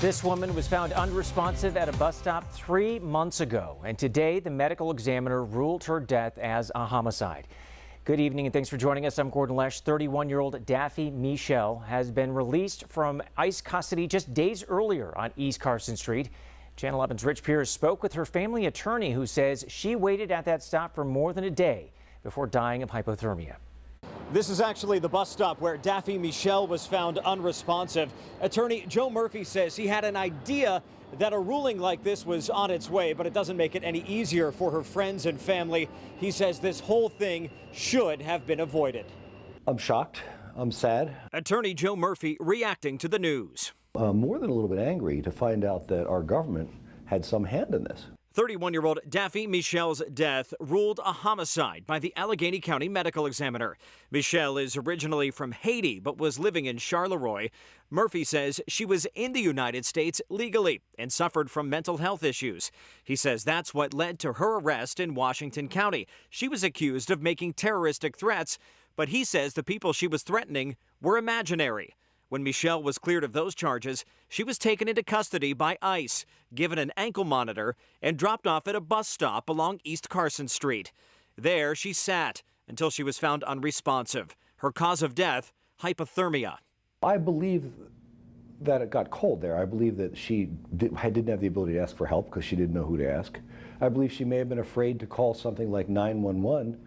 This woman was found unresponsive at a bus stop 3 months ago, and today the medical examiner ruled her death as a homicide. Good evening and thanks for joining us. I'm Gordon Lesh. 31-year-old Daffy Michelle has been released from ICE custody just days earlier on East Carson Street. Channel 11's Rich Pierce spoke with her family attorney, who says she waited at that stop for more than a day before dying of hypothermia. This is actually the bus stop where Daffy Michelle was found unresponsive. Attorney Joe Murphy says he had an idea that a ruling like this was on its way, but it doesn't make it any easier for her friends and family. He says this whole thing should have been avoided. I'm shocked. I'm sad. Attorney Joe Murphy reacting to the news. More than a little bit angry to find out that our government had some hand in this. 31-year-old Daffy Michelle's death ruled a homicide by the Allegheny County medical examiner. Michelle is originally from Haiti but was living in Charleroi. Murphy says she was in the United States legally and suffered from mental health issues. He says that's what led to her arrest in Washington County. She was accused of making terroristic threats, but he says the people she was threatening were imaginary. When Michelle was cleared of those charges, she was taken into custody by ICE, given an ankle monitor, and dropped off at a bus stop along East Carson Street. There she sat until she was found unresponsive. Her cause of death, hypothermia. I believe that it got cold there. I believe that she didn't have the ability to ask for help because she didn't know who to ask. I believe she may have been afraid to call something like 911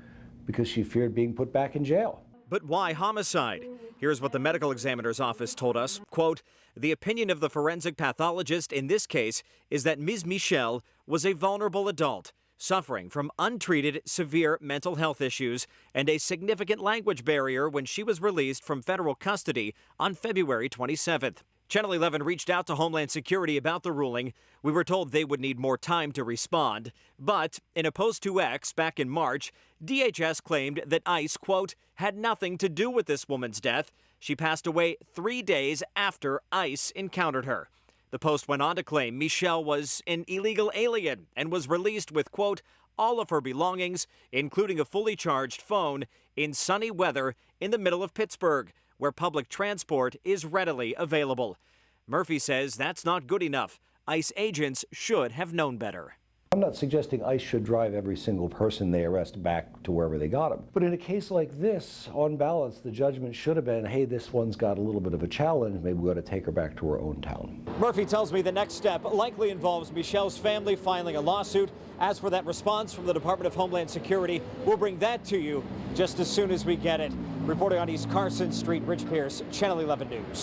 because she feared being put back in jail. But why homicide? Here's what the medical examiner's office told us. Quote, the opinion of the forensic pathologist in this case is that Ms. Michelle was a vulnerable adult suffering from untreated severe mental health issues and a significant language barrier when she was released from federal custody on February 27th. Channel 11 reached out to Homeland Security about the ruling. We were told they would need more time to respond. But in a post to X back in March, DHS claimed that ICE, quote, had nothing to do with this woman's death. She passed away 3 days after ICE encountered her. The post went on to claim Michelle was an illegal alien and was released with, quote, all of her belongings, including a fully charged phone, in sunny weather in the middle of Pittsburgh, where public transport is readily available. Murphy says that's not good enough. ICE agents should have known better. I'm not suggesting ICE should drive every single person they arrest back to wherever they got them. But in a case like this, on balance, the judgment should have been, hey, this one's got a little bit of a challenge. Maybe we ought to take her back to her own town. Murphy tells me the next step likely involves Michelle's family filing a lawsuit. As for that response from the Department of Homeland Security, we'll bring that to you just as soon as we get it. Reporting on East Carson Street, Rich Pierce, Channel 11 News.